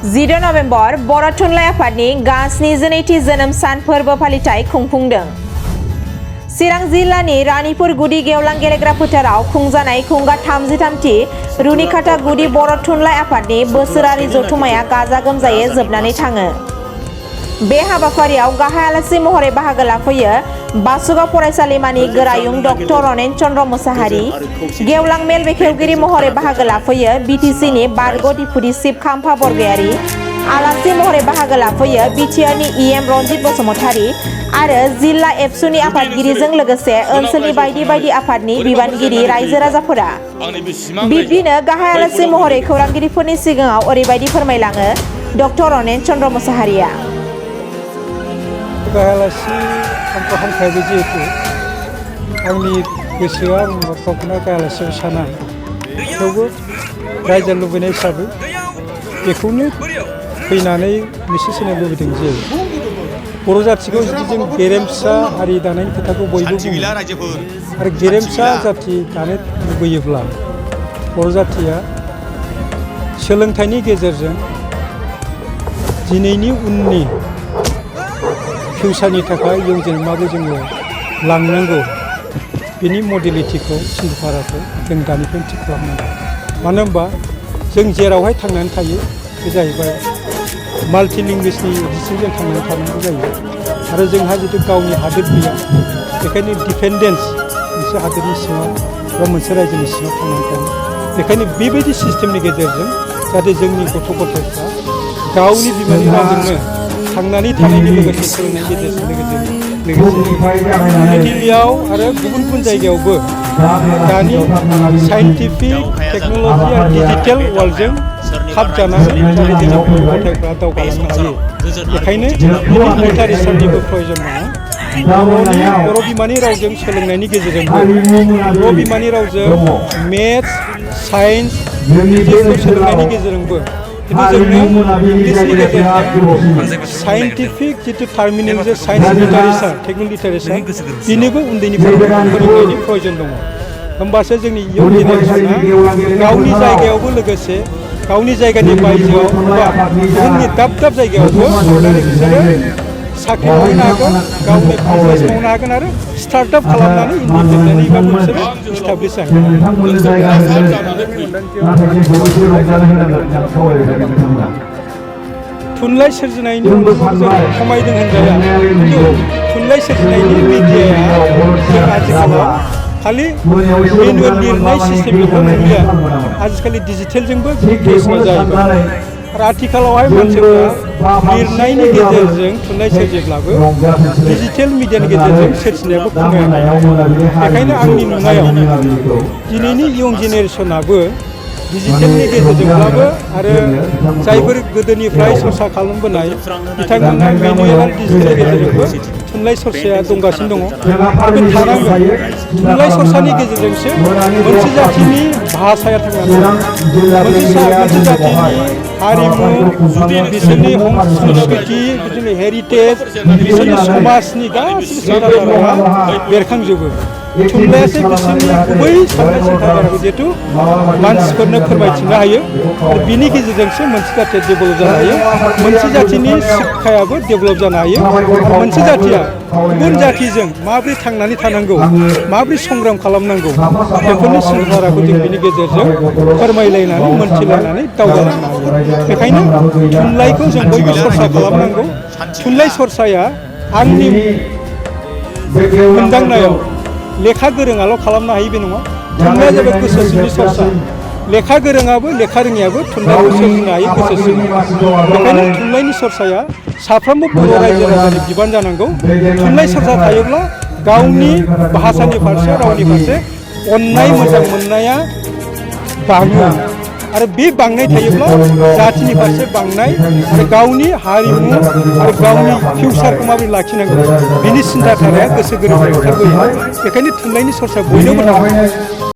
10 November बर' थुनलाइ आफादनि गा-स्निजिनैथि जोनोम सान फोरबो फालिथाय खुंफुंदों। चिरां जिल्लानि रानिपुर गुदि गेवलां गेलेग्रा फोथाराव खुंजानाय खुंगा 33थि रुनिखाता गुदि बर' थुनलाइ आफादनि बोसोरारि जथुम्माया गाजा गोमजायै जोबनानै थाङो। बे हाबाफारियाव गाहाय आलासि महरै बाहागो लाफैयो बासुगाव फरायसालिमानि गोरायुं डक्टर रनेन चन्द्र मोसाहारि, गेवलां मेल बेखेवगिरि महरै बाहागो लाफैयो बिटिसिनि बारग' डिपुटि चिफ खाम्फा बरगयारि, आलासि महरै बाहागो लाफैयो बिटिआरनि इएम रनजित बसुमतारी आरो जिल्ला एबसुनि आफादगिरिजों लोगोसे ओनसोलनि बायदि बायदि आफादनि बिबानगिरि रायजो राजाफोरा। बिब्दिनो गाहाय आलासि महरै खौरांगिरिफोरनि सिगाङाव ओरैबायदि फोरमायलाङो डक्टर रनेन चन्द्र मोसाहारिया। गाहाय आलासि आंखौ हांख्रायबाय जिहेतु आंनि गोसोआ गावखौनो गाहाय आलासियाव साना, थेवबो रायजो लुबैनाय हिसाबै बेखौनो फैनानै मिथिहोनो लुबैदों जे बर' जाथिखौ जुदि जों गेरेमसा हारि दानायनि खोथाखौ बयबो बुङो आरो गेरेमसा जाथि दानो लुबैयोब्ला बर' जाथिया सोलोंथाइनि गेजेरजों दिनैनि उननि फिउचारनि थाखाय इयुन जोलै माबोरै जोङो लांनांगौ बेनि मडेलिटिखौ सिन्थाधाराखौ जों दानिफ्रायनो थिग खालामनांगौ। मानो होनबा जों जेरावहाय थांनानै थायो बे जाहैबाय माल्टि लेंगुवेजनि बिथिंजों जों थांनानै थानांगौ जायो आरो जोंहा जितु गावनि हादोर गैया, बेखायनो डिपेन्डेन्स मोनसे हादोरनि सिङाव बा मोनसे रायजोनि सिङाव थांनानै थायो। बेखायनो बेबायदि सिस्टेमनि गेजेरजों जाहाथे जोंनि गथ' गथायफ्रा गावनि बिमानि रावजोंनो थांनानै थानायनि लोगोसे सोलोंनायनि गेजेरजों लोगोसे दिल्लीयाव आरो गुबुन गुबुन जायगायावबो दानि साइन्टिफिक टेक्न'लजि आरो डिजिटेल वर्ल्डजों खाब जानानै जाहाथे जोंनि गथ' गथायफ्रा दावगालांनो हायो। बेखायनो मेटा रिसार्चनिबो प्रयजन दङ। बर' बिमानि रावजों सोलोंनायनि गेजेरजोंबो बर' बिमानि रावजों मेथ्स, साइन्स बेफोर सोलोंनायनि गेजेरजोंबो इंलिसनि गेजेरजों साइन्टिफिक जितु टार्मिनेलजों साइन्स लिटारेचार टेक्निक लिटारेचार बेनोबो उन्दैनिफ्राय फोरोंनायनि प्रयजन दङ। होमबासो जोंनि इयुन जेनेरेसना गावनि जायगायावबो लोगोसे गावनि जायगानि बायजोआव बा बुहुमनि दाब दाब जायगायावबो थांनानै बिसोरो साख्रि मावनो हागोन, गावनि बिजनेस मावनो हागोन आरो स्टार्टआप खालामनानै इन्डिपेन्डेन्टैबाबो बिसोरो इस्टाब्लिश जागोन। थुनलाइ सोरजिनायनि अनजिमाखौ जों खमायदों होनजाया, खिन्थु थुनलाइ सोरजिनायनि मिडियाया जों आथिखालाव खालि मेनुवेल लिरनाय सिस्टेमनिल' नंलिया, आजिखालि डिजिटेलजोंबो केसआ जाहैबाय। आरो आथिखालावहाय मानसिफ्रा लिरनायनि गेजेरजों थुनलाइ सोरजिब्लाबो डिजिटेल मिडियानि गेजेरजों सोरजिनायाबो खमायाखै। बेखायनो आंनि नुनायाव दिनैनि इयुन जेनेरेसनाबो डिजिटेलनि गेजेरजोंब्लाबो आरो जायफोर गोदोनिफ्राय सरसा खालामबोनाय बिथांमोनहा मेनुवेल आरो डिजिटेलनि गेजेरजोंबो थुनलाइ सरसाया दंगासिनो दङ आरो थानांगोन। थुनलाइ सरसानि गेजेरजोंसो मोनसे जाथिनि भाषाया थांनानै दं, मोनसे जाथिनि हारिमु, बिसोरनि संस्कृति, बिसोरनि हेरिटेज, बिसोरनि समाजनि गासिबो सिन्थाधाराया बेरखांजोबो। थुनलाइयासो बिसोरनि गुबै साननाय सिन्थाधाराखौ जिहेतु मानसिफोरनो फोरमायथिनो हायो आरो बिनि गेजेरजोंसो मोनसे जाथिया डेभेलप जानो हायो, मोनसे जाथिनि शिक्षायाबो डेभेलप जानो हायो। मोनसे जाथिया गुबुन जाथिजों माबोरै थांनानै थानांगौ, माबोरै संग्राम खालामनांगौ, बेफोरनि सिन्थाधाराखौ जों बिनि गेजेरजों फोरमायलायनानै मोनथिलायनानै दावगालांनो हायो। बेखायनो थुनलाइखौ जों बयबो सरसा खालामनांगौ। थुनलाइ सरसाया आंनि मोनदांनायाव लेखा गोरोङाल' खालामनो हायो बे नङा, थुनलाइया जाबाय गोसो सिंनि सरसा। लेखा गोरोङाबो लेखा रोङियाबो थुनलाइखौ सोरजिनो हायो गोसो सिङाव। बेखायनो थुनलाइनि सरसाया साफ्रोमबो बर' रायजो राजानि बिबान जानांगौ। थुनलाइ सरसा थायोब्ला गावनि भाषानि फारसे, रावनि फारसे अननाय मोजां मोननाया बाङो आरो बे बांनाय थायोब्ला जाथिनि फारसे बांनाय आरो गावनि हारिमु आरो गावनि फिउचारखौ माबोरै लाखिनांगौ बिनि सिन्थाधाराया गोसो गोरबोनिफ्राय ओंखारबोयो। बेखायनो थुनलाइनि सरसा बयनोबो नांगौ।